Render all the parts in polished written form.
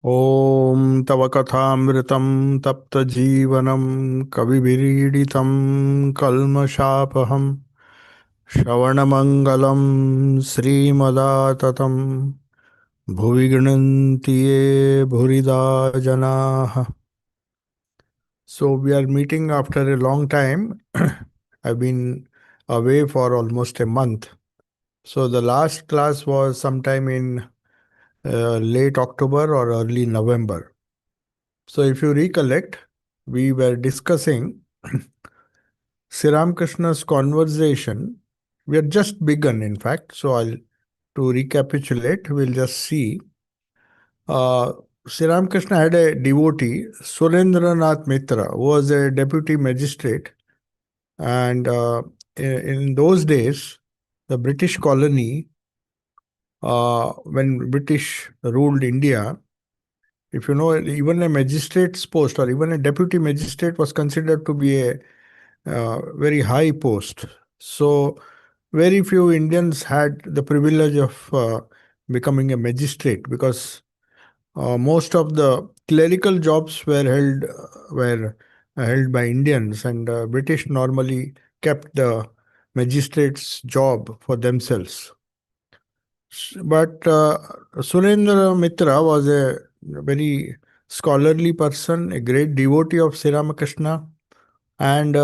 ॐ तव कथामृतं तप्तजीवनं कविभिरीडितं कल्मषापहं श्रवणमङ्गलं श्रीमदाततं भुवि गृह्णन्ति ये भूरिदा जनाः. So we are meeting after a long time. I've been away for almost a month. So the last class was sometime in late October or early November. So, if you recollect, we were discussing Sri Ramakrishna's conversation. We had just begun, in fact. So, to recapitulate, we'll just see. Uh, Sri Ramakrishna had a devotee, Surendranath Mitra, who was a deputy magistrate. And in those days, the British colony, when British ruled India, if you know, even a magistrate's post or even a deputy magistrate was considered to be a very high post. So, very few Indians had the privilege of becoming a magistrate because most of the clerical jobs were held by Indians, and British normally kept the magistrate's job for themselves. But Surendra Mitra was a very scholarly person, a great devotee of Sri Ramakrishna, and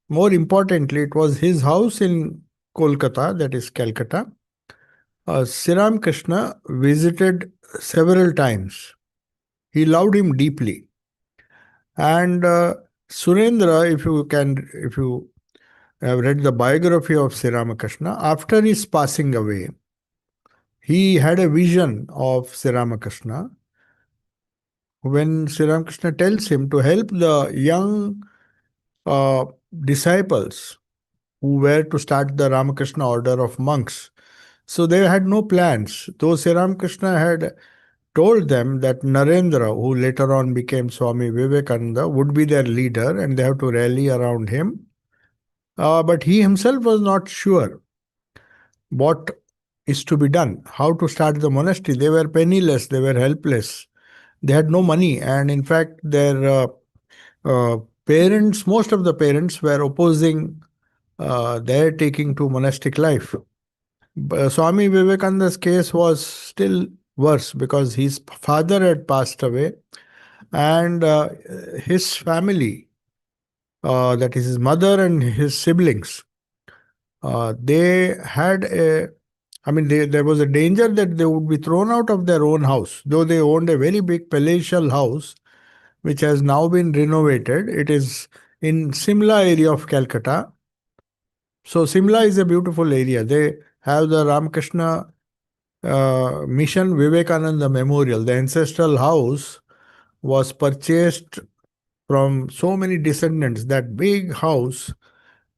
more importantly, it was his house in Kolkata, that is Calcutta. Sri Ramakrishna visited several times. He loved him deeply. And Surendra, if you have read the biography of Sri Ramakrishna, after his passing away, he had a vision of Sri Ramakrishna when Sri Ramakrishna tells him to help the young uh, disciples who were to start the Ramakrishna order of monks. So they had no plans. Though Sri Ramakrishna had told them that Narendra, who later on became Swami Vivekananda, would be their leader and they have to rally around him. But he himself was not sure what is to be done, how to start the monastery. They were penniless, they were helpless, they had no money, and in fact, their parents, most of the parents, were opposing their taking to monastic life. Swami Vivekananda's case was still worse because his father had passed away and his family, that is his mother and his siblings, they had a, there was a danger that they would be thrown out of their own house. Though they owned a very big palatial house, which has now been renovated. It is in Simla area of Calcutta. So Simla is a beautiful area. They have the Ramakrishna Mission Vivekananda Memorial. The ancestral house was purchased from so many descendants. That big house,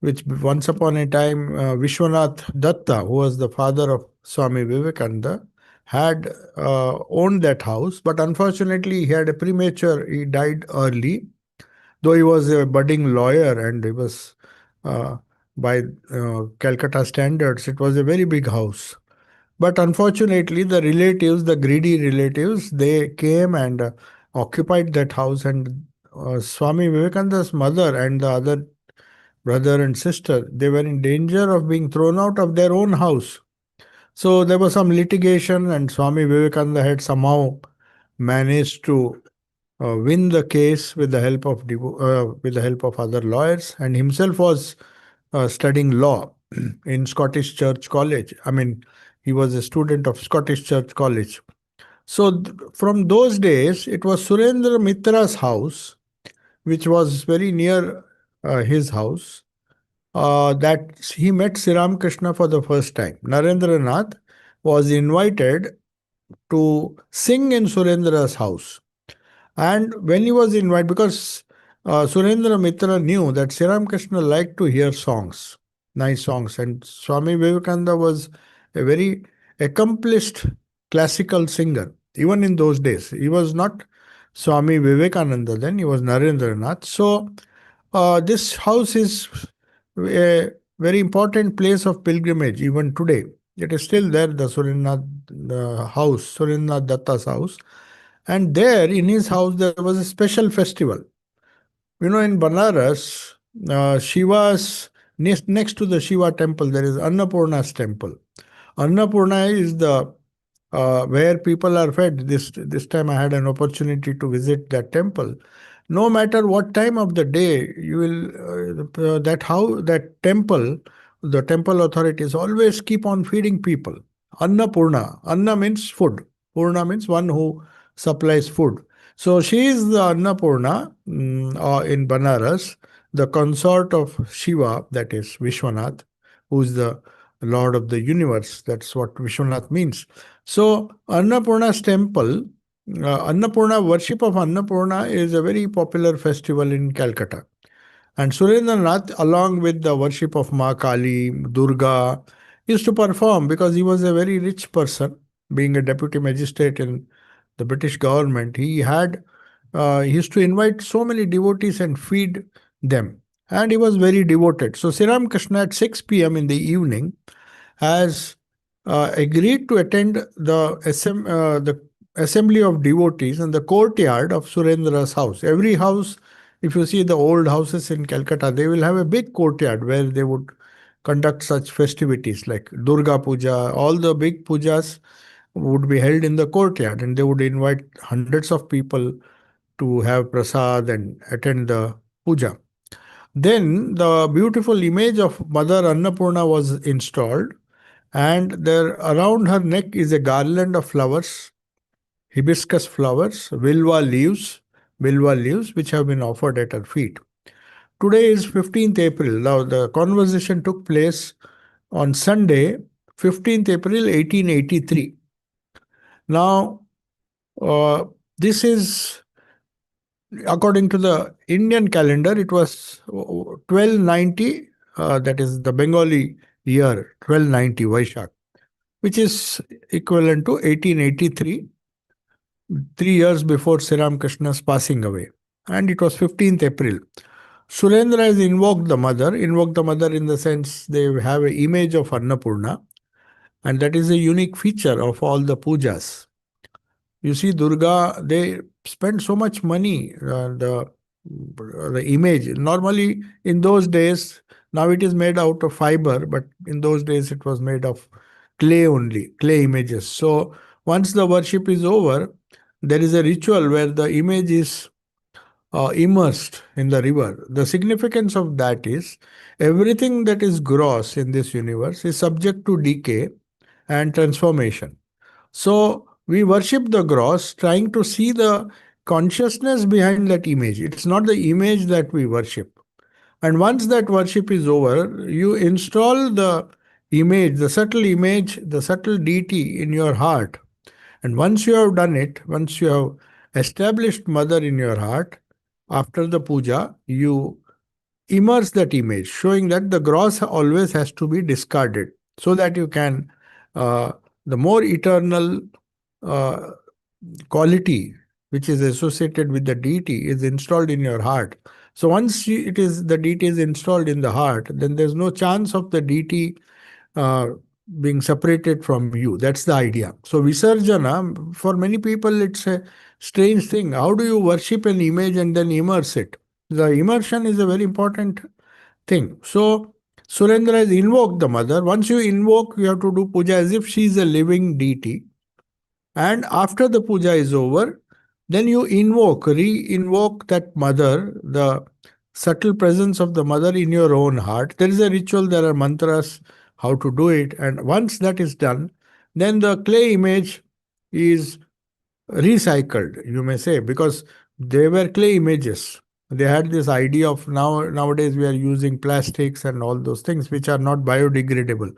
which once upon a time Vishwanath Datta, who was the father of Swami Vivekananda, had owned that house. But unfortunately, he died early, though he was a budding lawyer and he was, by Calcutta standards, it was a very big house. But unfortunately, the relatives, the greedy relatives, they came and occupied that house. And Swami Vivekananda's mother and the other brother and sister, they were in danger of being thrown out of their own house. So there was some litigation, and Swami Vivekananda had somehow managed to win the case with the help of other lawyers, and himself was studying law in Scottish Church College. He was a student of Scottish Church College. So from those days, it was Surendra Mitra's house, which was very near his house, that he met Sri Ramakrishna for the first time. Narendranath was invited to sing in Surendra's house. And when he was invited, because Surendra Mitra knew that Sri Ramakrishna liked to hear songs, nice songs, and Swami Vivekananda was a very accomplished classical singer. Even in those days, he was not Swami Vivekananda then, he was Narendranath. So, this house is a very important place of pilgrimage even today. It is still there, the Surendranath house, Surendranath Datta's house. And there in his house, there was a special festival. In Banaras, Shiva's next to the Shiva temple, there is Annapurna's temple. Annapurna is the where people are fed. This time I had an opportunity to visit that temple. No matter what time of the day, you will that temple, the temple authorities always keep on feeding people. Annapurna. Anna means food. Purna means one who supplies food. So she is the Annapurna in Banaras, the consort of Shiva, that is Vishwanath, who is the Lord of the universe. That's what Vishwanath means. So Annapurna's temple, Annapurna, worship of Annapurna is a very popular festival in Calcutta. And Surendranath, along with the worship of Ma Kali, Durga, used to perform because he was a very rich person, being a deputy magistrate in the British government. He used to invite so many devotees and feed them. And he was very devoted. So Sri Ramakrishna at 6 p.m. in the evening has agreed to attend the assembly of devotees in the courtyard of Surendra's house. Every house, if you see the old houses in Calcutta, they will have a big courtyard where they would conduct such festivities like Durga Puja. All the big pujas would be held in the courtyard, and they would invite hundreds of people to have prasad and attend the puja. Then the beautiful image of Mother Annapurna was installed, and there around her neck is a garland of flowers, hibiscus flowers, vilva leaves which have been offered at her feet. Today is 15th April. Now the conversation took place on Sunday, 15th April 1883. Now uh, this is according to the Indian calendar, it was 1290, that is the Bengali year 1290 Vaishak, which is equivalent to 1883, 3 years before Sri Ramakrishna's passing away. And it was 15th April. Surendra has invoked the mother in the sense they have an image of Annapurna, and that is a unique feature of all the pujas. You see, Durga, they spend so much money, the image. Normally, in those days, now it is made out of fiber, but in those days it was made of clay only, clay images. So once the worship is over, there is a ritual where the image is immersed in the river. The significance of that is everything that is gross in this universe is subject to decay and transformation. So we worship the gross, trying to see the consciousness behind that image. It's not the image that we worship. And once that worship is over, you install the image, the subtle deity in your heart. And once you have done it, once you have established Mother in your heart, after the puja, you immerse that image, showing that the gross always has to be discarded so that you can, uh, the more eternal uh, quality which is associated with the deity is installed in your heart. So once the deity is installed in the heart, then there's no chance of the deity uh, being separated from you. That's the idea. So Visarjana, for many people, it's a strange thing. How do you worship an image and then immerse it? The immersion is a very important thing. So Surendra has invoked the mother. Once you invoke, you have to do puja as if she is a living deity. And after the puja is over, then you re-invoke that mother, the subtle presence of the mother in your own heart. There is a ritual, there are mantras, how to do it. And once that is done, then the clay image is recycled, you may say, because they were clay images. They had this idea of nowadays we are using plastics and all those things which are not biodegradable.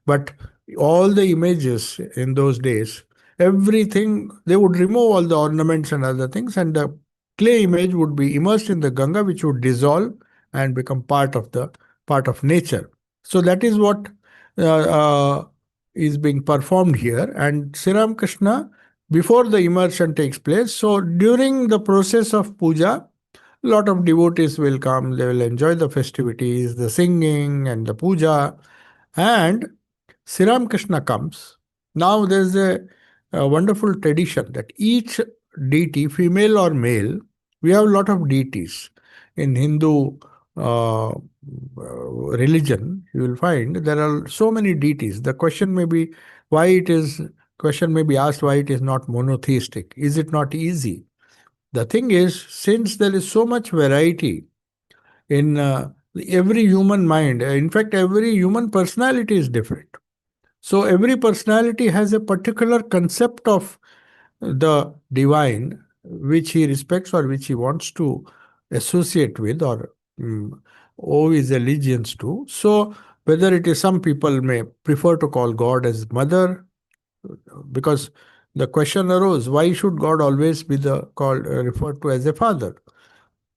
But all the images in those days, everything, they would remove all the ornaments and other things, and the clay image would be immersed in the Ganga, which would dissolve and become part of nature. So that is what uh, uh, is being performed here. And Sri Ramakrishna, before the immersion takes place, so during the process of puja, a lot of devotees will come, they will enjoy the festivities, the singing and the puja. And Sri Ramakrishna comes. Now there's a wonderful tradition that each deity, female or male, we have a lot of deities. In Hindu religion, you will find there are so many deities. The question may be why it is question may be asked why it is not monotheistic. Is it not easy? The thing is, since there is so much variety in every human mind, in fact, every human personality is different. So every personality has a particular concept of the divine which he respects or which he wants to associate with or owe his allegiance to. So whether it is some people may prefer to call God as mother, because the question arose, why should God always be the called referred to as a father?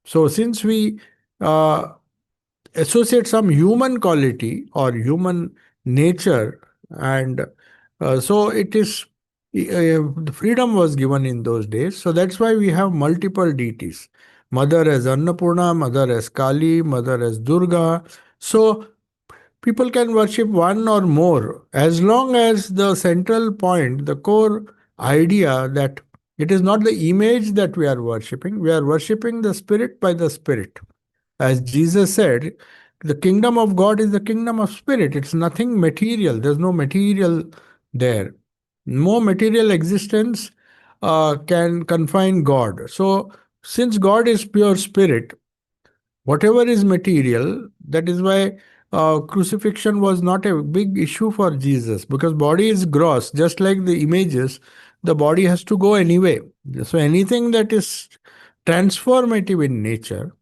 So since we uh, associate some human quality or human nature, and so it is the freedom was given in those days. So that's why we have multiple deities: mother as Annapurna, mother as Kali, mother as Durga. So people can worship one or more as long as the central point, the core idea, that it is not the image that we are worshipping the spirit by the spirit. As Jesus said, the kingdom of God is the kingdom of spirit. It's nothing material. There's no material there. No material existence can confine God. So, since God is pure spirit, whatever is material, that is why crucifixion was not a big issue for Jesus, because body is gross, just like the images. The body has to go anyway. So, anything that is transformative in nature,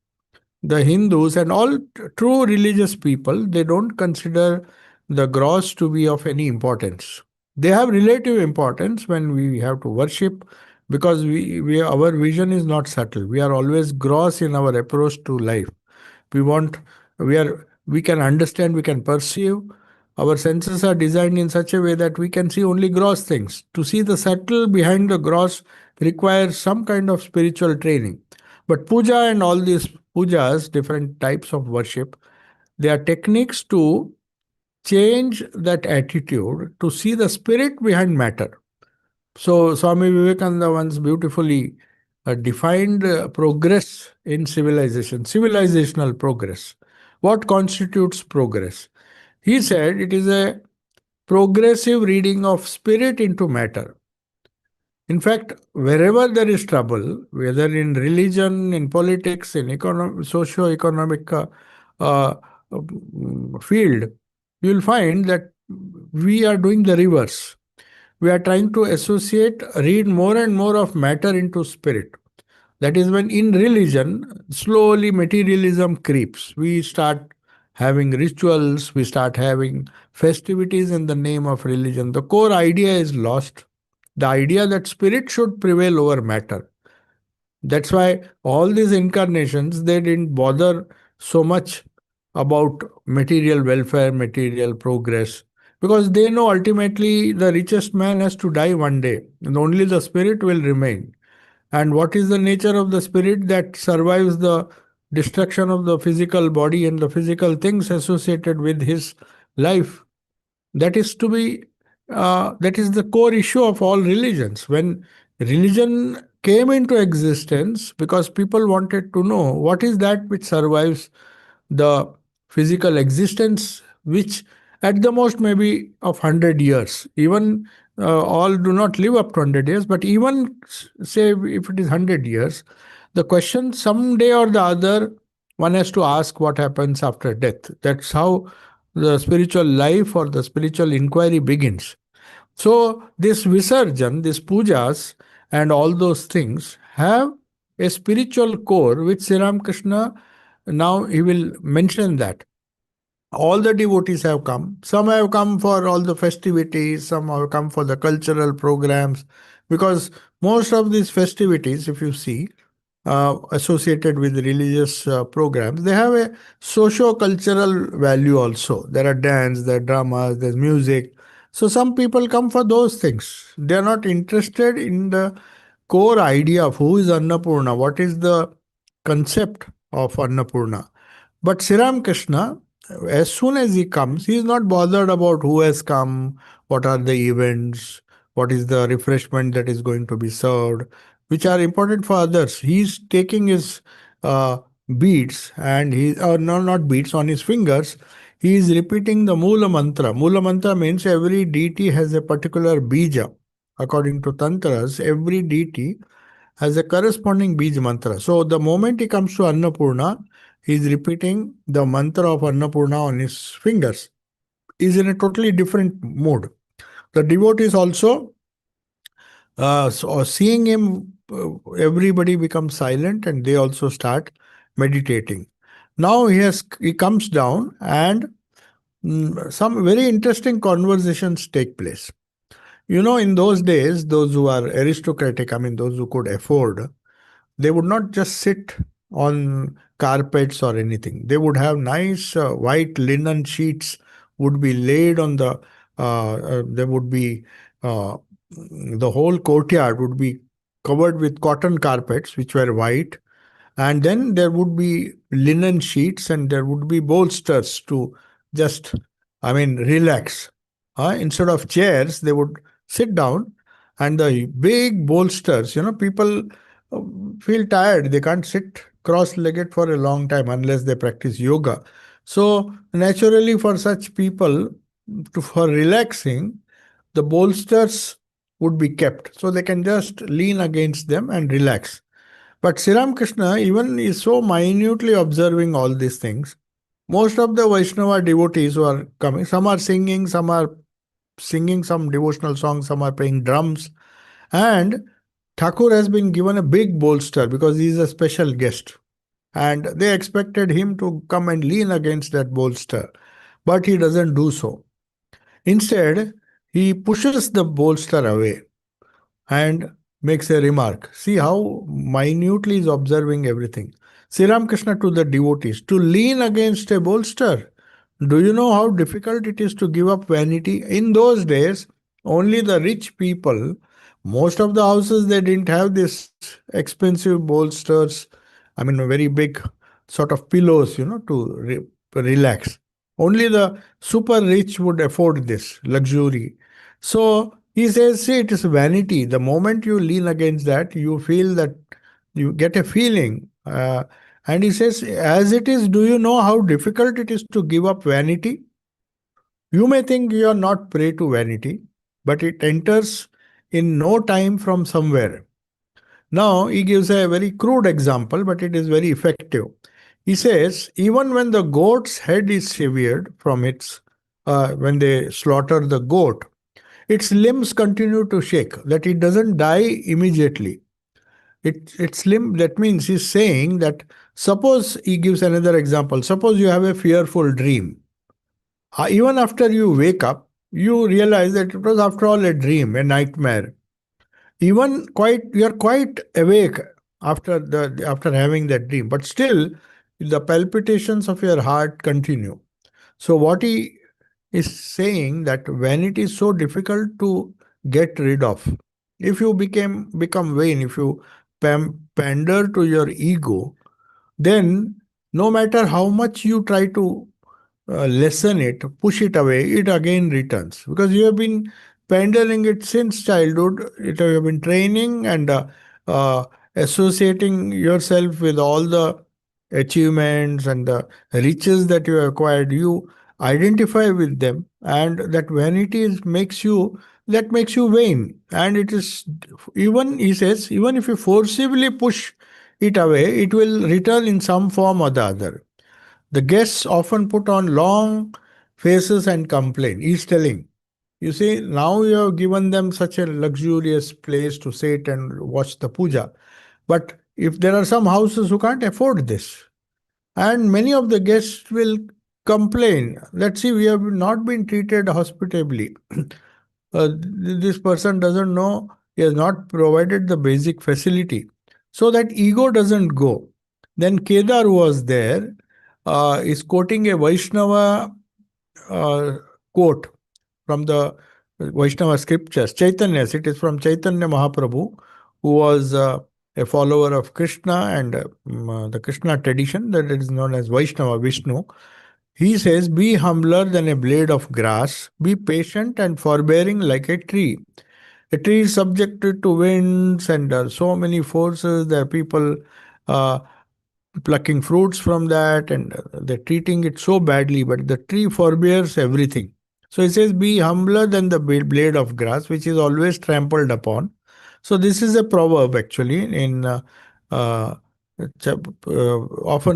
the Hindus and all true religious people, they don't consider the gross to be of any importance. They have relative importance when we have to worship, because we our vision is not subtle. We are always gross in our approach to life. We want we can understand, we can perceive. Our senses are designed in such a way that we can see only gross things. To see the subtle behind the gross requires some kind of spiritual training. But puja and all these pujas, different types of worship, they are techniques to change that attitude, to see the spirit behind matter. So Swami Vivekananda once beautifully defined progress in civilization, civilizational progress. What constitutes progress? He said it is a progressive reading of spirit into matter. In fact, wherever there is trouble, whether in religion, in politics, in socio-economic uh, field, you will find that we are doing the reverse. We are trying to read more and more of matter into spirit. That is when in religion, slowly materialism creeps. We start having rituals, we start having festivities in the name of religion. The core idea is lost. The idea that spirit should prevail over matter. That's why all these incarnations, they didn't bother so much about material welfare, material progress, because they know ultimately the richest man has to die one day, and only the spirit will remain. And what is the nature of the spirit that survives the destruction of the physical body and the physical things associated with his life? That is to be that is the core issue of all religions. When religion came into existence, because people wanted to know what is that which survives the physical existence, which at the most may be of 100 years. Even all do not live up to 100 years, but even say if it is 100 years, the question someday or the other, one has to ask what happens after death. That's how the spiritual life or the spiritual inquiry begins. So, this Visarjan, these pujas, and all those things have a spiritual core, which Sri Ramakrishna, now he will mention that all the devotees have come. Some have come for all the festivities, some have come for the cultural programs, because most of these festivities, if you see, associated with religious programs, they have a socio-cultural value also. There are dance, there are dramas, there's music. So some people come for those things. They are not interested in the core idea of who is Annapurna, what is the concept of Annapurna. But Siram Krishna, as soon as he comes, he is not bothered about who has come, what are the events, what is the refreshment that is going to be served. which are important for others. He's taking his uh, beads and he, or no, not beads, on his fingers. He is repeating the Mula Mantra. Mula Mantra means every deity has a particular bija. According to Tantras, every deity has a corresponding Bij mantra. So the moment he comes to Annapurna, he is repeating the mantra of Annapurna on his fingers. He is in a totally different mood. The devotees also, seeing him, everybody becomes silent and they also start meditating. Now he comes down and some very interesting conversations take place. You know, in those days, those who are aristocratic, I mean, those who could afford, they would not just sit on carpets or anything. They would have nice white linen sheets would be laid on there would be, uh, the whole courtyard would be covered with cotton carpets, which were white. And then there would be linen sheets and there would be bolsters to just, I mean, relax. Instead of chairs, they would sit down and the big bolsters, people uh, feel tired. They can't sit cross legged for a long time unless they practice yoga. So, naturally, for such people, for relaxing, the bolsters would be kept so they can just lean against them and relax. But Sri Ramakrishna even is so minutely observing all these things. Most of the Vaishnava devotees who are coming, some are singing some devotional songs, some are playing drums. And Thakur has been given a big bolster because he is a special guest. And they expected him to come and lean against that bolster. But he doesn't do so. Instead, he pushes the bolster away and makes a remark. See how minutely is observing everything. Sri Ramakrishna to the devotees, to lean against a bolster. Do you know how difficult it is to give up vanity? In those days, only the rich people, most of the houses, they didn't have this expensive bolsters. I mean, very big sort of pillows, to relax. Only the super rich would afford this luxury. So he says, see, it is vanity. The moment you lean against that, you feel that you get a feeling. And he says, as it is, do you know how difficult it is to give up vanity? You may think you are not prey to vanity, but it enters in no time from somewhere. Now, he gives a very crude example, but it is very effective. He says, even when the goat's head is severed from when they slaughter the goat, its limbs continue to shake, that it doesn't die immediately. It's limb, that means he's saying that, suppose he gives another example. Suppose you have a fearful dream. Even after you wake up, you realize that it was after all a dream, a nightmare. Even quite you're quite awake after having that dream, but still the palpitations of your heart continue. So what he is saying, that when it is so difficult to get rid of, if you become vain, if you pander to your ego, then no matter how much you try to lessen it, push it away, it again returns because you have been pandering it since childhood. You have been training and uh, associating yourself with all the achievements and the riches that you have acquired. You identify with them, and that vanity makes you vain. And it is, even he says, even if you forcibly push it away, it will return in some form or the other. The guests often put on long faces and complain. He's telling, you see, now you have given them such a luxurious place to sit and watch the puja. But if there are some houses who can't afford this, and many of the guests will complain that, see, we have not been treated hospitably. This person doesn't know, he has not provided the basic facility. So that ego doesn't go. Then Kedar, who was there, is quoting a Vaishnava uh, quote from the Vaishnava scriptures. Chaitanya, it is from Chaitanya Mahaprabhu, who was a follower of Krishna and the Krishna tradition that is known as Vaishnava Vishnu. He says, be humbler than a blade of grass, be patient and forbearing like a tree. A tree is subjected to winds and so many forces. There are people uh, plucking fruits from that, and they're treating it so badly, but the tree forbears everything. So it says, be humbler than the blade of grass, which is always trampled upon. So this is a proverb actually in uh, often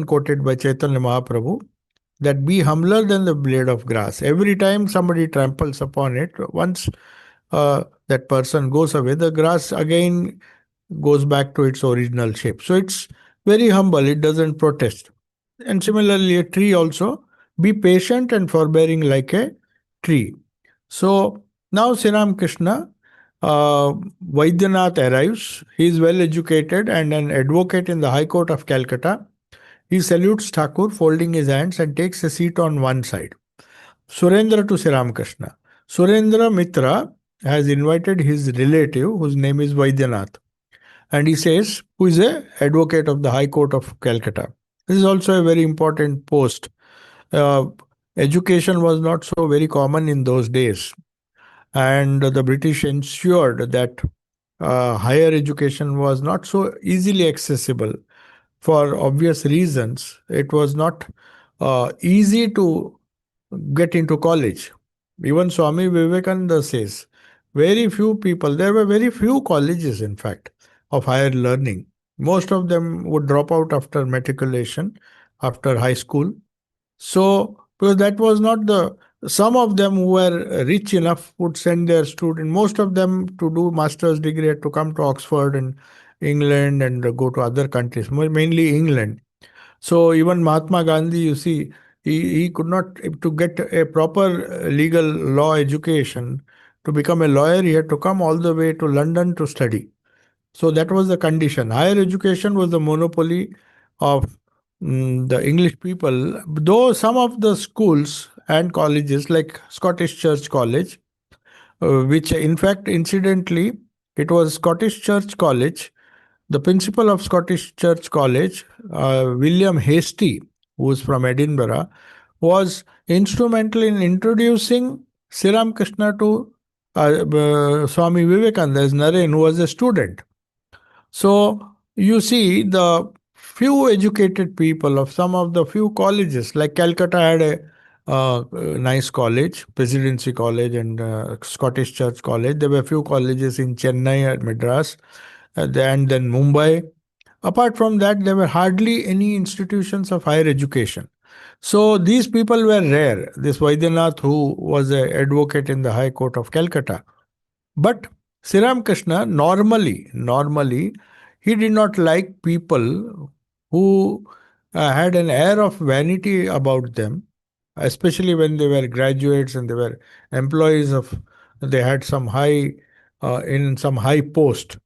quoted by Chaitanya Mahaprabhu, that be humbler than the blade of grass. Every time somebody tramples upon it, once that person goes away, the grass again goes back to its original shape. So it's very humble, it doesn't protest. And similarly, a tree also, be patient and forbearing like a tree. So now Sri Krishna, Vaidyanath arrives. He is well educated and an advocate in the High Court of Calcutta. He salutes Thakur, folding his hands, and takes a seat on one side. Surendra to Sri Krishna. Surendra Mitra has invited his relative, whose name is Vaidyanath, and he says, who is a advocate of the High Court of Calcutta. This is also a very important post. Uh, Education was not so very common in those days, and the British ensured that higher education was not so easily accessible for obvious reasons. It was not easy to get into college. Even Swami Vivekananda says, very few people, there were very few colleges, in fact, of higher learning. Most of them would drop out after matriculation, after high school. So, because that was not the, some of them who were rich enough would send their student, most of them to do master's degree had to come to Oxford and England and go to other countries, mainly England. So even Mahatma Gandhi, you see, he could not, to get a proper legal law education, to become a lawyer, he had to come all the way to London to study. So that was the condition. Higher education was the monopoly of the English people, though some of the schools and colleges, like Scottish Church College, which in fact, incidentally, it was Scottish Church College, the principal of Scottish Church College, William Hastie, who was from Edinburgh, was instrumental in introducing Sri Krishna to Swami Vivekananda as Naren, who was a student. So you see the few educated people of some of the few colleges, like Calcutta had a nice college, Presidency College and Scottish Church College. There were few colleges in Chennai and Madras, and then Mumbai. Apart from that, there were hardly any institutions of higher education. So these people were rare. This Vaidyanath, who was an advocate in the High Court of Calcutta. But Sri Krishna normally, he did not like people who had an air of vanity about them, especially when they were graduates and they were employees of, they had some high, in some high post.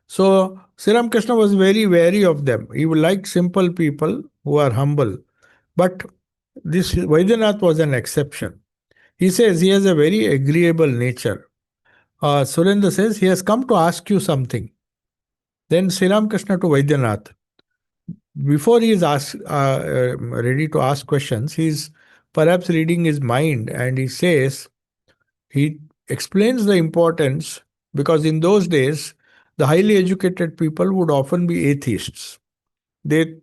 So Sri Krishna was very wary of them. He would like simple people who are humble. But this Vaidyanath was an exception. He says he has a very agreeable nature. Surendra says he has come to ask you something. Then Sri Krishna to Vaidyanath. Before he is ready to ask questions, he is perhaps reading his mind, and he says, he explains the importance, because in those days, the highly educated people would often be atheists. They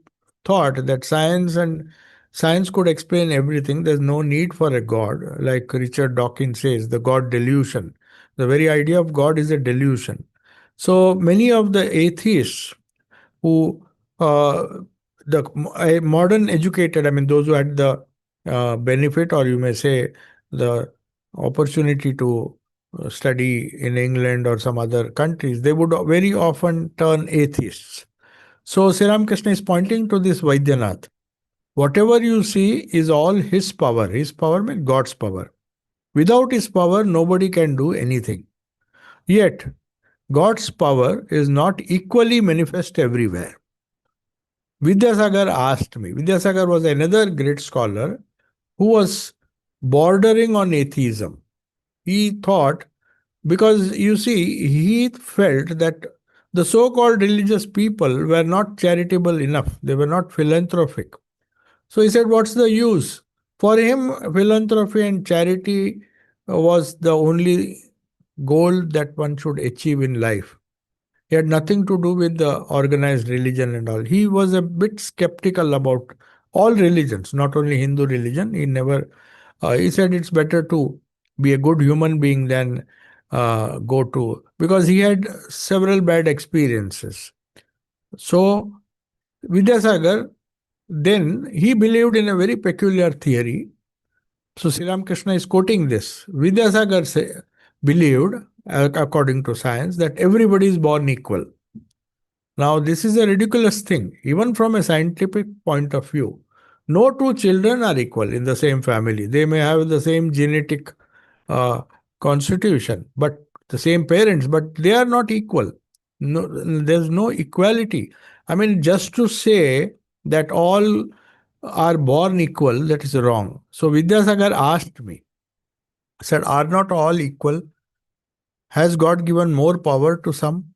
thought that science could explain everything. There's no need for a God. Like Richard Dawkins says, the God delusion. The very idea of God is a delusion. So many of the atheists who uh, the modern educated, I mean, those who had the benefit, or you may say the opportunity to study in England or some other countries, they would very often turn atheists. So Sri Krishna is pointing to this Vaidyanath. Whatever you see is all his power. His power means God's power. Without his power, nobody can do anything. Yet, God's power is not equally manifest everywhere. Vidyasagar asked me. Vidyasagar was another great scholar who was bordering on atheism. He thought, because you see, he felt that the so called religious people were not charitable enough, they were not philanthropic. So he said, what's the use? For him, philanthropy and charity was the only goal that one should achieve in life. He had nothing to do with the organized religion and all. He was a bit skeptical about all religions, not only Hindu religion. He said it's better to be a good human being than go to, because he had several bad experiences. So, Vidyasagar, then he believed in a very peculiar theory. So, Sri Ramakrishna is quoting this. Believed, according to science, that everybody is born equal. Now, this is a ridiculous thing, even from a scientific point of view. No two children are equal in the same family. They may have the same genetic uh, constitution, but the same parents, but they are not equal. No, there's no equality. I mean, just to say that all are born equal, that is wrong. So Vidyasagar asked me, said, are not all equal? Has God given more power to some?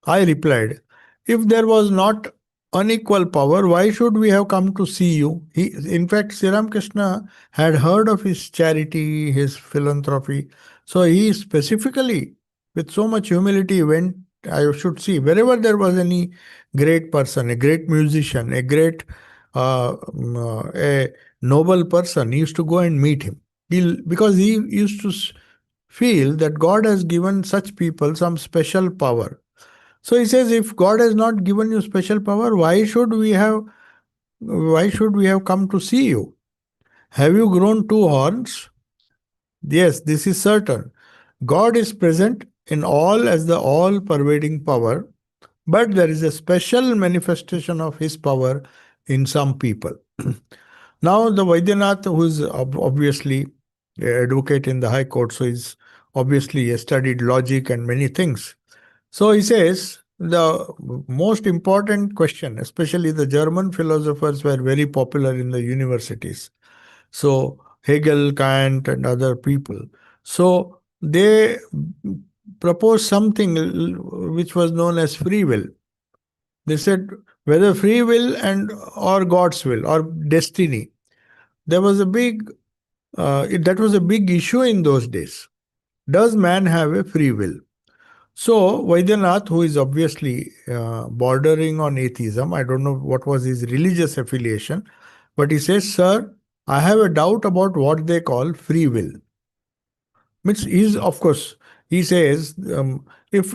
I replied, if there was not unequal power, why should we have come to see you? In fact, Sri Ramakrishna had heard of his charity, his philanthropy. So he specifically, with so much humility, went, I should see, wherever there was any great person, a great musician, a noble person, he used to go and meet him. Because he used to feel that God has given such people some special power. So he says, if God has not given you special power, why should we have come to see you? Have you grown two horns? Yes, this is certain. God is present in all as the all pervading power, but there is a special manifestation of his power in some people. Now, the Vaidyanath, who is obviously an advocate in the High Court, so he's obviously studied logic and many things. So he says the most important question, especially the German philosophers were very popular in the universities. So Hegel, Kant, and other people. So they proposed something which was known as free will. They said whether free will and or God's will or destiny. There was a big that was a big issue in those days. Does man have a free will? So, Vaidyanath, who is obviously bordering on atheism, I don't know what was his religious affiliation, but he says, sir, I have a doubt about what they call free will. Means of course, he says, if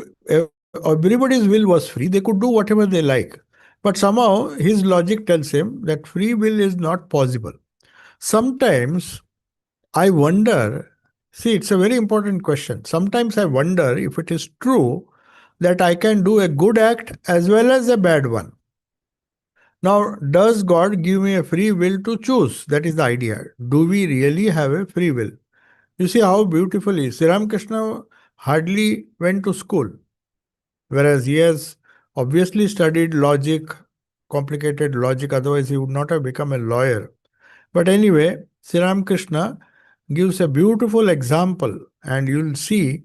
everybody's will was free, they could do whatever they like. But somehow his logic tells him that free will is not possible. Sometimes I wonder, see, it's a very important question. Sometimes I wonder if it is true that I can do a good act as well as a bad one. Now, does God give me a free will to choose? That is the idea. Do we really have a free will? You see how beautifully Sri Ramakrishna hardly went to school, whereas he has obviously studied logic, complicated logic, otherwise, he would not have become a lawyer. But anyway, Sri Ramakrishna gives a beautiful example, and you'll see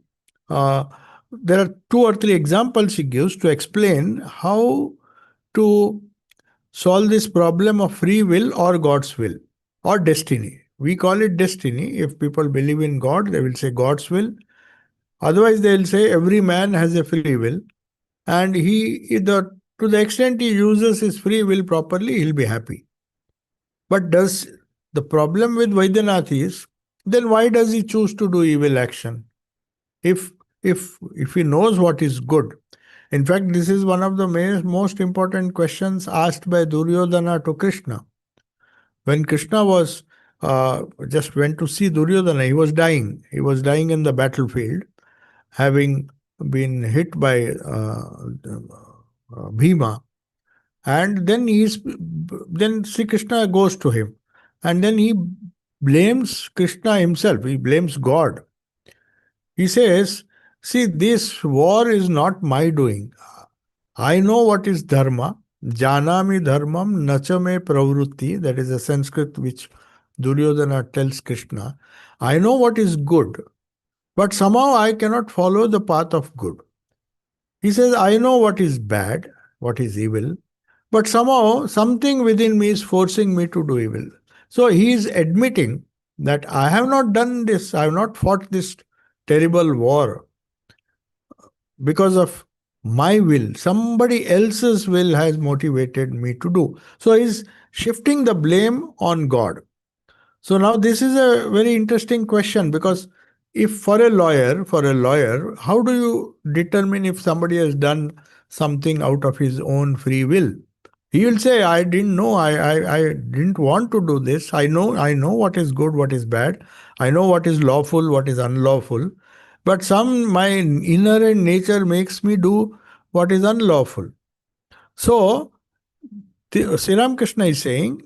uh, there are two or three examples he gives to explain how to solve this problem of free will or God's will or destiny. We call it destiny. If people believe in God, they will say God's will. Otherwise, they will say every man has a free will, and to the extent he uses his free will properly, he'll be happy. But does the problem with Vaidyanath is, then why does he choose to do evil action? If if he knows what is good. In fact, this is one of the most important questions asked by Duryodhana to Krishna. When Krishna was just went to see Duryodhana, he was dying. He was dying in the battlefield, having been hit by Bhima. And then Sri Krishna goes to him, and then he blames Krishna himself. He blames God. He says, "See, this war is not my doing. I know what is dharma. Janami dharmam nachame pravrutti." That is a Sanskrit which Duryodhana tells Krishna. I know what is good, but somehow I cannot follow the path of good. He says, I know what is bad, what is evil, but somehow something within me is forcing me to do evil. So he is admitting that I have not done this, I have not fought this terrible war. because of my will. Somebody else's will has motivated me to do. So he's shifting the blame on God. So now this is a very interesting question, because if for a lawyer, how do you determine if somebody has done something out of his own free will? He will say, I didn't know, I didn't want to do this. I know what is good, what is bad. I know what is lawful, what is unlawful. But my inherent nature makes me do what is unlawful. So Sri Ramakrishna is saying,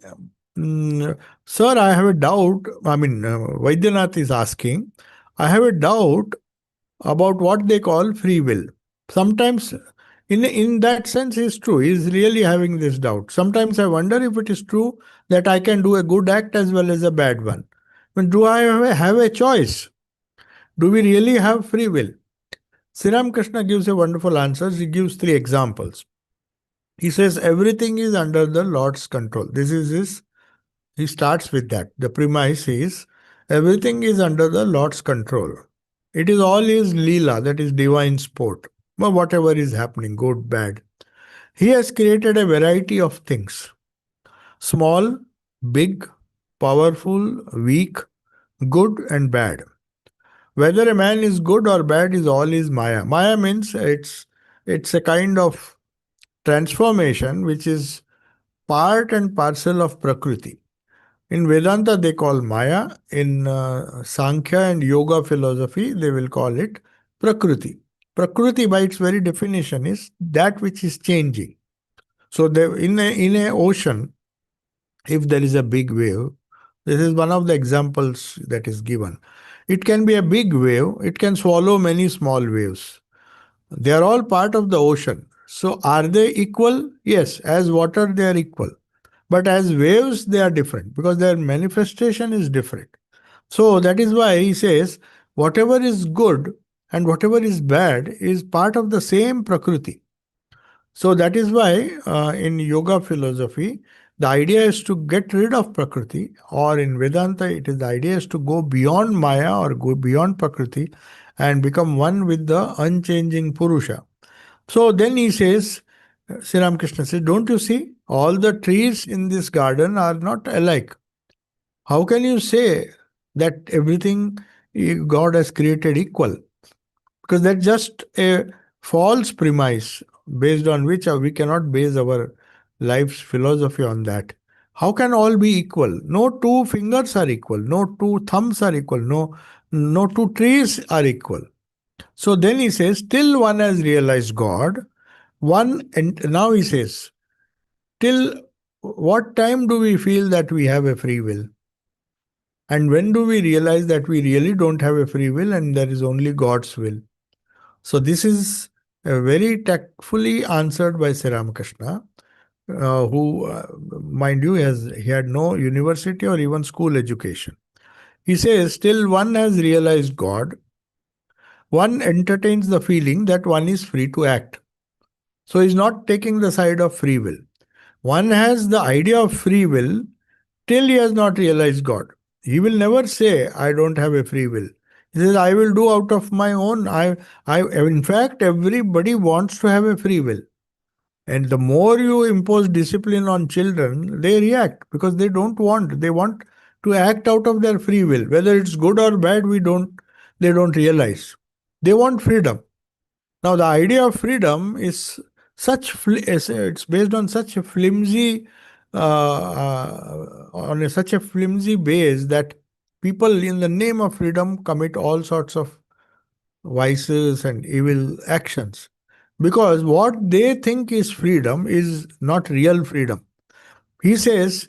Sir, I have a doubt. I mean, Vaidyanath is asking, I have a doubt about what they call free will. Sometimes, in that sense, it's true. He's really having this doubt. Sometimes I wonder if it is true that I can do a good act as well as a bad one. But do I have a choice? Do we really have free will? Sri Ramakrishna gives a wonderful answer. He gives three examples. He says everything is under the Lord's control. This is his. He starts with that. The premise is everything is under the Lord's control. It is all his Leela, that is divine sport. But whatever is happening, good, bad. He has created a variety of things: small, big, powerful, weak, good, and bad. Whether a man is good or bad is all his Maya. Maya means it's a kind of transformation which is part and parcel of Prakriti. In Vedanta, they call Maya. In Sankhya and Yoga philosophy, they will call it Prakriti. Prakriti, by its very definition, is that which is changing. So, in a ocean, if there is a big wave, this is one of the examples that is given. It can be a big wave, it can swallow many small waves. They are all part of the ocean. So, are they equal? Yes, as water, they are equal. But as waves, they are different because their manifestation is different. So that is why he says whatever is good and whatever is bad is part of the same Prakriti. So that is why in yoga philosophy, the idea is to get rid of Prakriti, or in Vedanta, it is the idea is to go beyond Maya or go beyond Prakriti and become one with the unchanging Purusha. So then he says, Sri Ramakrishna says, don't you see? All the trees in this garden are not alike. How can you say that everything God has created equal? Because that's just a false premise based on which we cannot base our life's philosophy on that. How can all be equal? No two fingers are equal. No two thumbs are equal. No two trees are equal. So then he says, till one has realized God, and now he says, till what time do we feel that we have a free will? And when do we realize that we really don't have a free will and there is only God's will? So this is very tactfully answered by Sri Ramakrishna, who, mind you, he had no university or even school education. He says, till one has realized God, one entertains the feeling that one is free to act. So he's not taking the side of free will. One has the idea of free will till he has not realized God. He will never say, I don't have a free will. He says, I will do out of my own. In fact, everybody wants to have a free will. And the more you impose discipline on children, they react because they want to act out of their free will. Whether it's good or bad, they don't realize. They want freedom. Now, the idea of freedom is it's based on such a flimsy, such a flimsy base that people, in the name of freedom, commit all sorts of vices and evil actions. Because what they think is freedom is not real freedom. He says,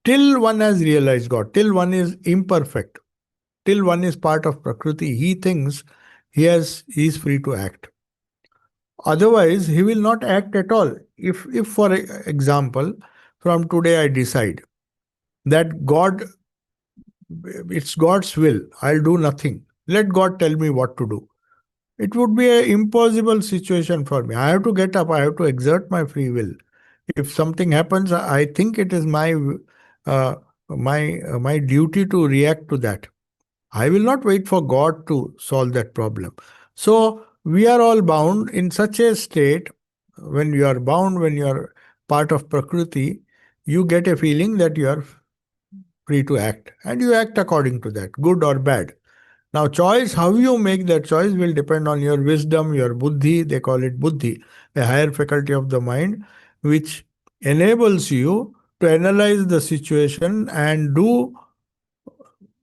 till one has realized God, till one is imperfect, till one is part of Prakriti, he thinks he is free to act. Otherwise, he will not act at all. If for example, from today I decide that it's God's will, I'll do nothing. Let God tell me what to do. It would be an impossible situation for me. I have to get up. I have to exert my free will. If something happens, I think it is my duty to react to that. I will not wait for God to solve that problem. So we are all bound in such a state. When you are bound, when you are part of Prakriti, you get a feeling that you are free to act, and you act according to that, good or bad. Now, choice, how you make that choice will depend on your wisdom, your buddhi, they call it buddhi, a higher faculty of the mind, which enables you to analyze the situation and do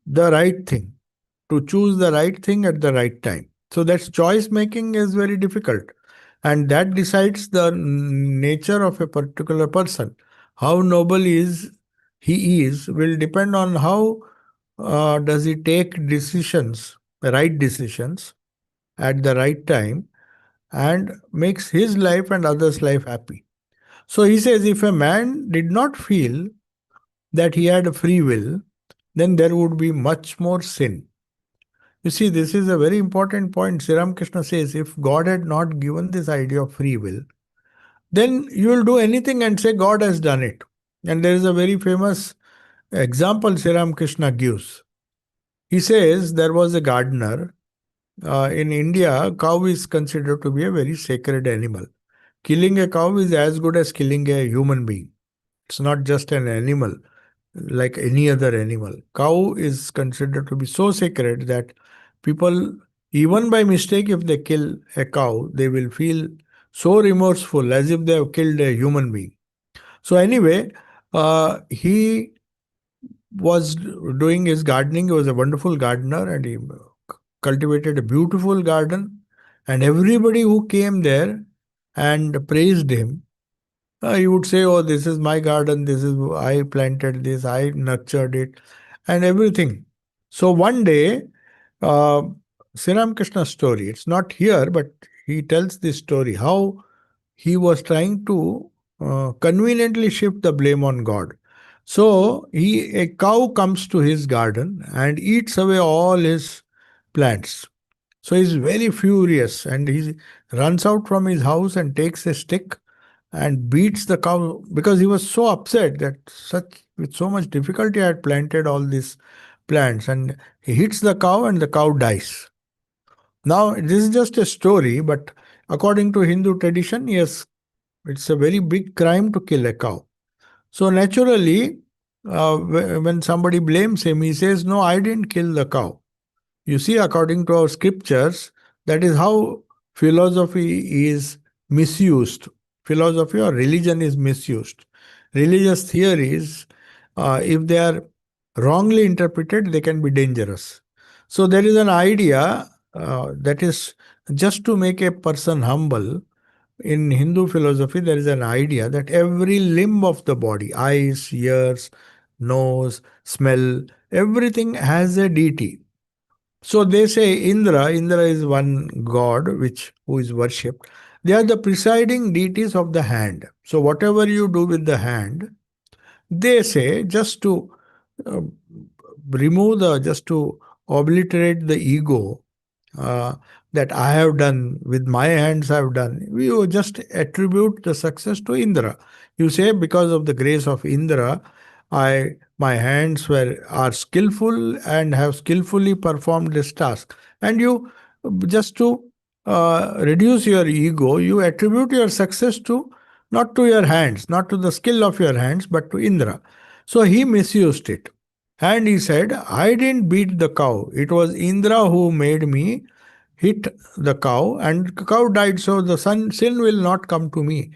the right thing, to choose the right thing at the right time. So that's choice making is very difficult. And that decides the nature of a particular person. How noble is he is will depend on how does he take decisions, right decisions at the right time, and makes his life and others' life happy. So he says if a man did not feel that he had a free will, then there would be much more sin. You see, this is a very important point. Sri Ramakrishna says if God had not given this idea of free will, then you will do anything and say God has done it. And there is a very famous example Sri Ramakrishna gives. He says there was a gardener. In India, cow is considered to be a very sacred animal. Killing a cow is as good as killing a human being. It's not just an animal like any other animal. Cow is considered to be so sacred that people, even by mistake, if they kill a cow, they will feel so remorseful as if they have killed a human being. So, anyway, he was doing his gardening. He was a wonderful gardener and he cultivated a beautiful garden. And everybody who came there and praised him, he would say, "Oh, this is my garden. This is I planted this. I nurtured it, and everything." So one day, uh, Sri Ramakrishna's story. It's not here, but he tells this story how he was trying to conveniently shift the blame on God. So a cow comes to his garden and eats away all his plants. So he's very furious and he runs out from his house and takes a stick and beats the cow because he was so upset that such with so much difficulty I had planted all these plants, and he hits the cow and the cow dies. Now this is just a story, but according to Hindu tradition, yes, it's a very big crime to kill a cow. So naturally, when somebody blames him, he says, "No, I didn't kill the cow." You see, according to our scriptures, that is how philosophy is misused. Philosophy or religion is misused. Religious theories, if they are wrongly interpreted, they can be dangerous. So there is an idea that is just to make a person humble. In Hindu philosophy, there is an idea that every limb of the body, eyes, ears, nose, smell, everything has a deity. So they say Indra is one god which who is worshipped. They are the presiding deities of the hand. So whatever you do with the hand, they say just to uh, just to obliterate the ego uh, that I have done with my hands, I have done. You just attribute the success to Indra. You say because of the grace of Indra, my hands were are skillful and have skillfully performed this task. And you just to reduce your ego, you attribute your success to not to your hands, not to the skill of your hands, but to Indra. So he misused it. And he said, I didn't beat the cow. It was Indra who made me hit the cow, and the cow died. So the sin will not come to me.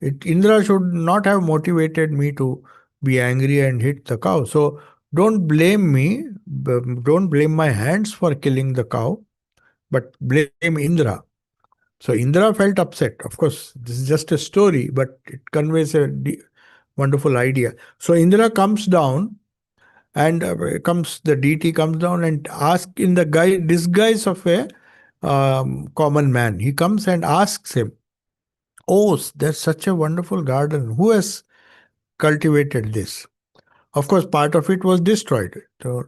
Indra should not have motivated me to be angry and hit the cow. So don't blame me. Don't blame my hands for killing the cow, but blame Indra. So Indra felt upset. Of course, this is just a story, but it conveys a wonderful idea. So Indra comes down and comes the deity comes down and asks in the disguise of a common man. He comes and asks him, "Oh, there's such a wonderful garden. Who has cultivated this?" Of course, part of it was destroyed. So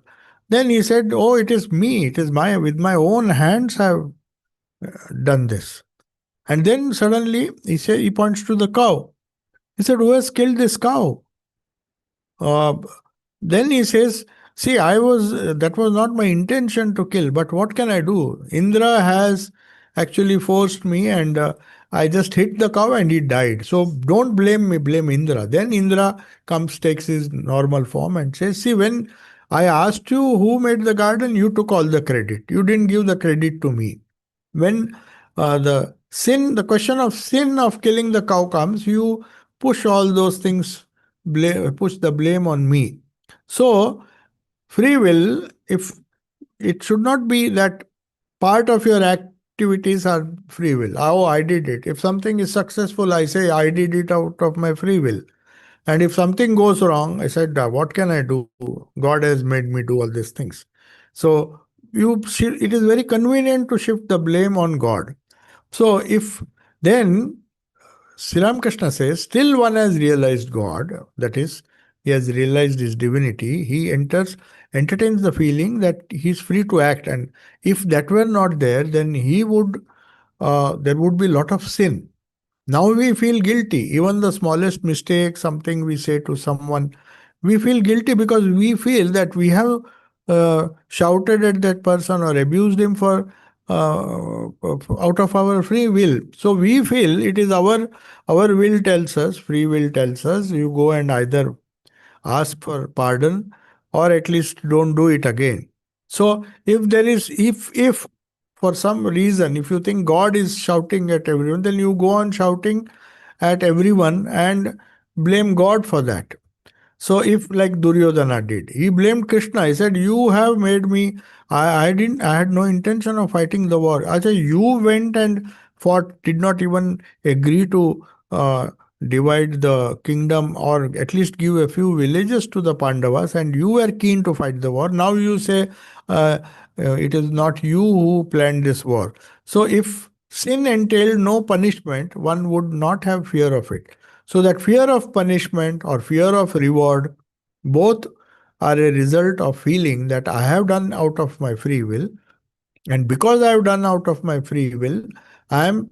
then he said, "Oh, it is me. It is my with my own hands I have done this." And then suddenly he points to the cow. He said, "Who has killed this cow?" Uh, then he says, that was not my intention to kill, but what can I do? Indra has actually forced me, and I just hit the cow and he died. So don't blame me, blame Indra. Then Indra comes, takes his normal form and says, see, when I asked you who made the garden, you took all the credit. You didn't give the credit to me. When the question of sin of killing the cow comes, you push all those things, push the blame on me. So, free will, if it should not be that part of your activities are free will. Oh, I did it. If something is successful, I say I did it out of my free will. And if something goes wrong, I said, what can I do? God has made me do all these things. So it is very convenient to shift the blame on God. So if then Sri Ramakrishna says, still one has realized God, that is, he has realized his divinity, he entertains the feeling that he is free to act. And if that were not there, then there would be a lot of sin. Now we feel guilty. Even the smallest mistake, something we say to someone, we feel guilty because we feel that we have shouted at that person or abused him for out of our free will. So we feel it is our will tells us, free will tells us, you go and either ask for pardon or at least don't do it again. So if for some reason, if you think God is shouting at everyone, then you go on shouting at everyone and blame God for that. So if like Duryodhana did, he blamed Krishna. He said, "You have made me. I had no intention of fighting the war. I said, you went and fought. Did not even agree to divide the kingdom or at least give a few villages to the Pandavas, and you were keen to fight the war. Now you say uh, it is not you who planned this war. So if sin entailed no punishment, one would not have fear of it. So that fear of punishment or fear of reward, both are a result of feeling that I have done out of my free will, and because I have done out of my free will, I am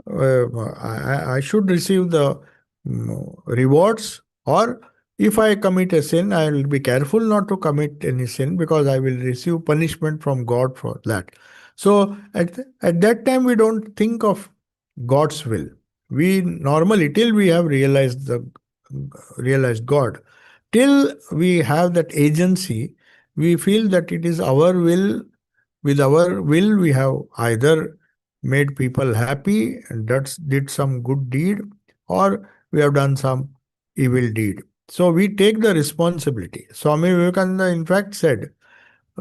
I should receive the rewards. Or if I commit a sin, I will be careful not to commit any sin because I will receive punishment from God for that. So at that time, we don't think of God's will. We normally, till we have realized God, till we have that agency, we feel that it is our will. With our will, we have either made people happy and did some good deed, or we have done some evil deed. So we take the responsibility. Swami Vivekananda, in fact, said,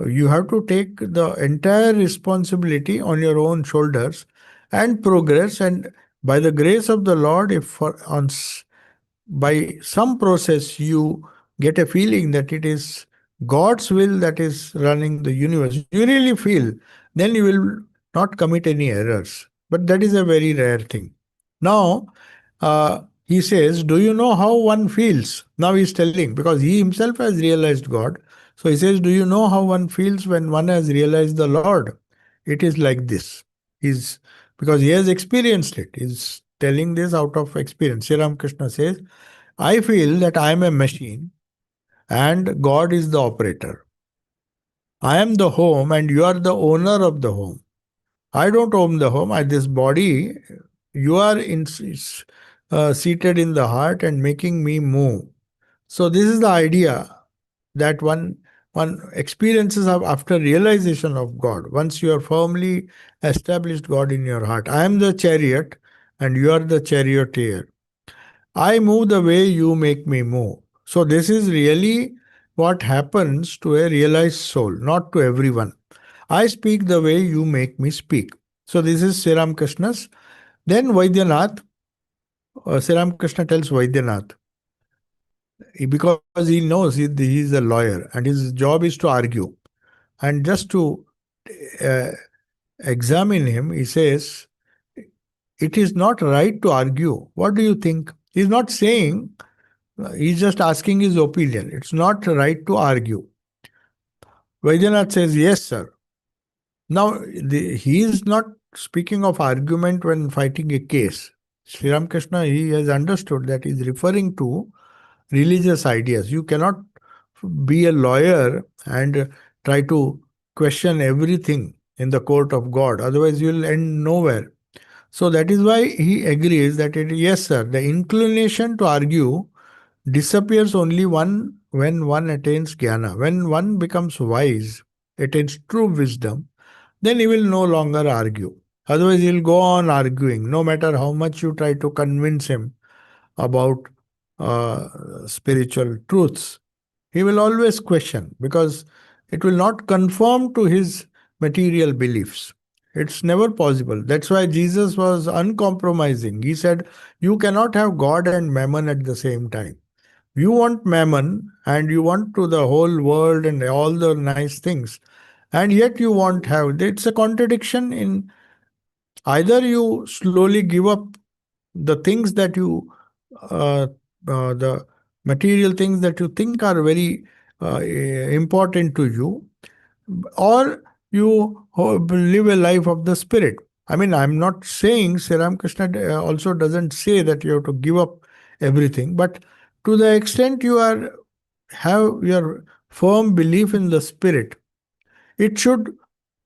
you have to take the entire responsibility on your own shoulders and progress. And by the grace of the Lord, if by some process you get a feeling that it is God's will that is running the universe, you really feel, then you will not commit any errors. But that is a very rare thing. Now, he says, do you know how one feels? Now he's telling, because he himself has realized God. So he says, do you know how one feels when one has realized the Lord? It is like this. He's because he has experienced it. He's telling this out of experience. Sri Ramakrishna says, I feel that I am a machine and God is the operator. I am the home and you are the owner of the home. I don't own the home. This body, you are seated in the heart and making me move. So this is the idea that one experiences of after realization of God. Once you are firmly established God in your heart, I am the chariot and you are the charioteer. I move the way you make me move. So, this is really what happens to a realized soul, not to everyone. I speak the way you make me speak. So, this is Sri Ramakrishna's. Then Vaidyanath, Sri Ramakrishna tells Vaidyanath, because he knows he is a lawyer and his job is to argue. And just to uh, examine him, he says, it is not right to argue. What do you think? He's not saying, he's just asking his opinion. It's not right to argue. Vaidyanath says, yes, sir. Now, he is not speaking of argument when fighting a case. Sri Ramakrishna, he has understood that he is referring to religious ideas. You cannot be a lawyer and try to question everything. in the court of God. Otherwise, you will end nowhere. So that is why he agrees that yes, sir, the inclination to argue disappears only when one attains jnana. When one becomes wise, attains true wisdom, then he will no longer argue. Otherwise, he'll go on arguing, no matter how much you try to convince him about spiritual truths. He will always question because it will not conform to his material beliefs. It's never possible. That's why Jesus was uncompromising. He said, "You cannot have God and mammon at the same time. You want mammon and you want to the whole world and all the nice things, and yet you won't have. It's a contradiction in either you slowly give up the things that you the material things that you think are very important to you, or you live a life of the spirit. I mean, I'm not saying Sri Ramakrishna also doesn't say that you have to give up everything, but to the extent you are have your firm belief in the spirit, it should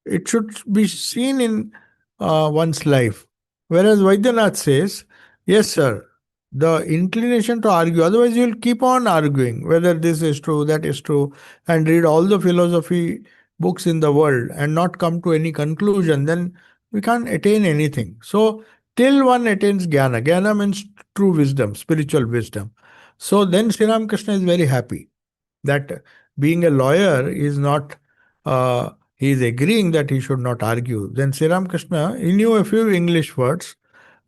it should be seen in one's life. Whereas Vaidyanath says, yes, sir, the inclination to argue, otherwise you'll keep on arguing whether this is true, that is true, and read all the philosophy books in the world and not come to any conclusion, then we can't attain anything. So, till one attains jnana, jnana means true wisdom, spiritual wisdom. So, then Sri Ramakrishna is very happy that being a lawyer is not, he is agreeing that he should not argue. Then Sri Ramakrishna, he knew a few English words,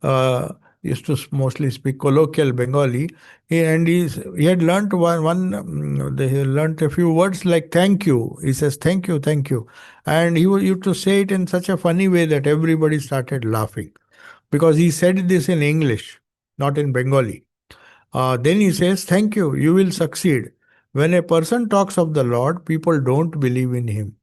uh, used to mostly speak colloquial Bengali, and he had learnt he learnt a few words like thank you. He says thank you. And he used to say it in such a funny way that everybody started laughing because he said this in English, not in Bengali. Then he says, thank you, you will succeed. When a person talks of the Lord, people don't believe in him.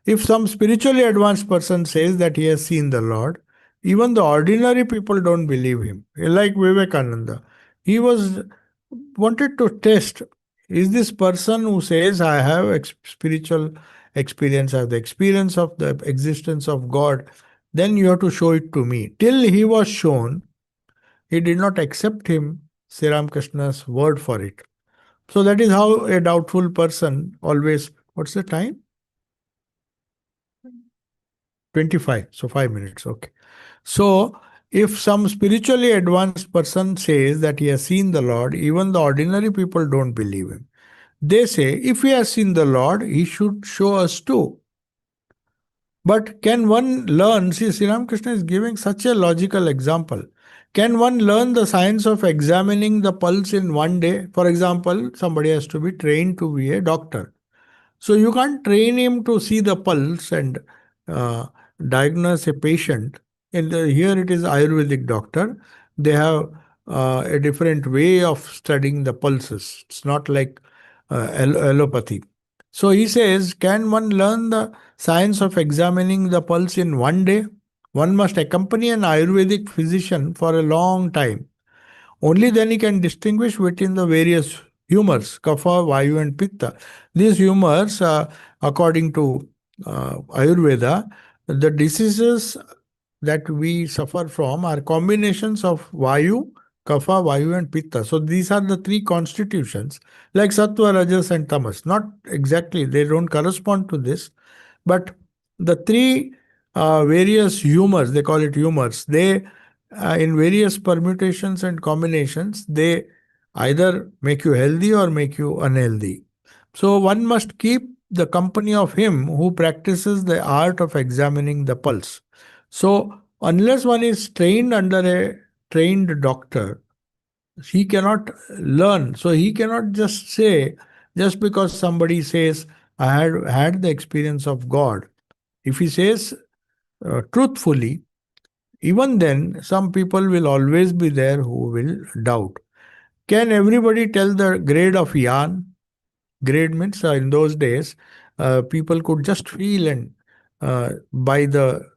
If some spiritually advanced person says that he has seen the Lord, even the ordinary people don't believe him. Like Vivekananda, he was wanted to test, is this person who says I have spiritual experience, I have the experience of the existence of God, then you have to show it to me. Till he was shown, he did not accept him, Sri Ramakrishna's word for it. So that is how a doubtful person always, what's the time? 25. So 5 minutes. Okay. So if some spiritually advanced person says that he has seen the Lord, even the ordinary people don't believe him. They say, if he has seen the Lord, he should show us too. But can one learn? See, Sri Ramakrishna is giving such a logical example. Can one learn the science of examining the pulse in one day? For example, somebody has to be trained to be a doctor. So you can't train him to see the pulse and uh, diagnose a patient. Here it is Ayurvedic doctor. They have a different way of studying the pulses. It's not like allopathy. So he says, can one learn the science of examining the pulse in one day? One must accompany an Ayurvedic physician for a long time. Only then he can distinguish between the various humors, kapha, vayu, and pitta. These humors, according to Ayurveda, the diseases that we suffer from are combinations of vayu, kapha, vayu, and pitta. So these are the three constitutions, like sattva, rajas, and tamas. Not exactly, they don't correspond to this, but the three various humors, they call it humors, they in various permutations and combinations, they either make you healthy or make you unhealthy. So one must keep the company of him who practices the art of examining the pulse. So unless one is trained under a trained doctor, he cannot learn. So he cannot just say, just because somebody says, I had the experience of God. If he says truthfully, even then, some people will always be there who will doubt. Can everybody tell the grade of yarn? Grade means in those days, people could just feel and buy the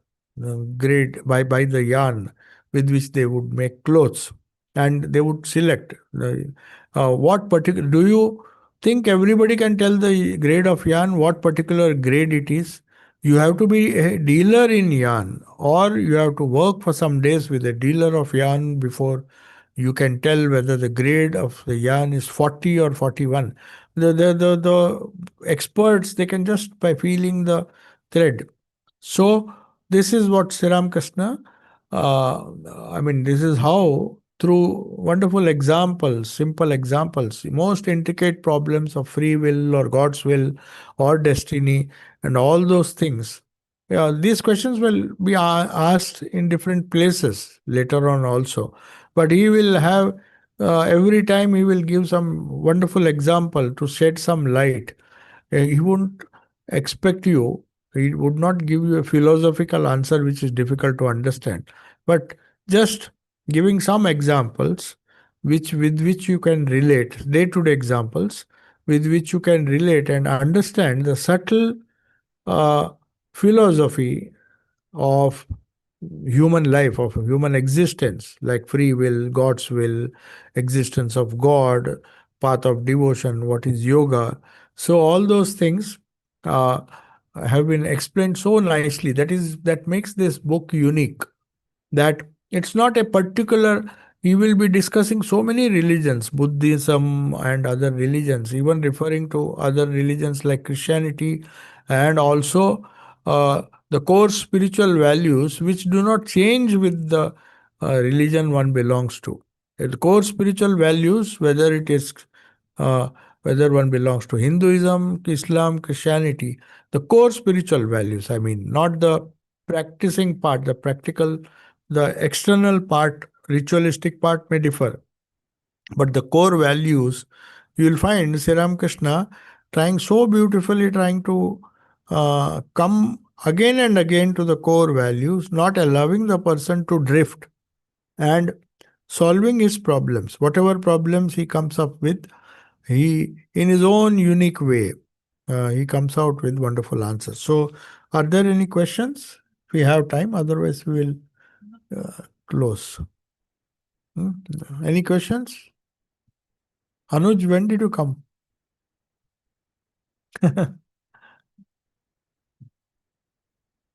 buy the yarn with which they would make clothes, and they would select what particular. Do you think everybody can tell the grade of yarn? What particular grade it is? You have to be a dealer in yarn, or you have to work for some days with a dealer of yarn before you can tell whether the grade of the yarn is 40 or 41. The experts, they can just by feeling the thread. So this is what Sri Ramakrishna, this is how through wonderful examples, simple examples, most intricate problems of free will or God's will or destiny and all those things. Yeah, these questions will be asked in different places later on also. But he will have, every time he will give some wonderful example to shed some light. He won't expect you, he would not give you a philosophical answer which is difficult to understand, but just giving some examples with which you can relate, day-to-day examples with which you can relate and understand the subtle uh, philosophy of human life, of human existence, like free will, God's will, existence of God, path of devotion, what is yoga. So all those things uh, have been explained so nicely. That makes this book unique, that it's not a particular, he will be discussing so many religions, Buddhism and other religions, even referring to other religions like Christianity, and also the core spiritual values which do not change with the religion one belongs to. The core spiritual values, uh, whether one belongs to Hinduism, Islam, Christianity, the core spiritual values, I mean, not the practicing part, the practical, the external part, ritualistic part may differ, but the core values, you will find Sri Ramakrishna trying so beautifully, trying to come again and again to the core values, not allowing the person to drift, and solving his problems. Whatever problems he comes up with, he, in his own unique way, he comes out with wonderful answers. So, are there any questions? We have time, otherwise, we will close. Hmm? Any questions? Anuj, when did you come?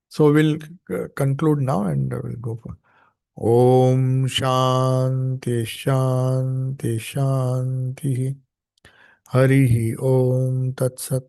So we'll conclude now and we'll go for Om Shanti Shanti Shanti Harihi Om Tat Sat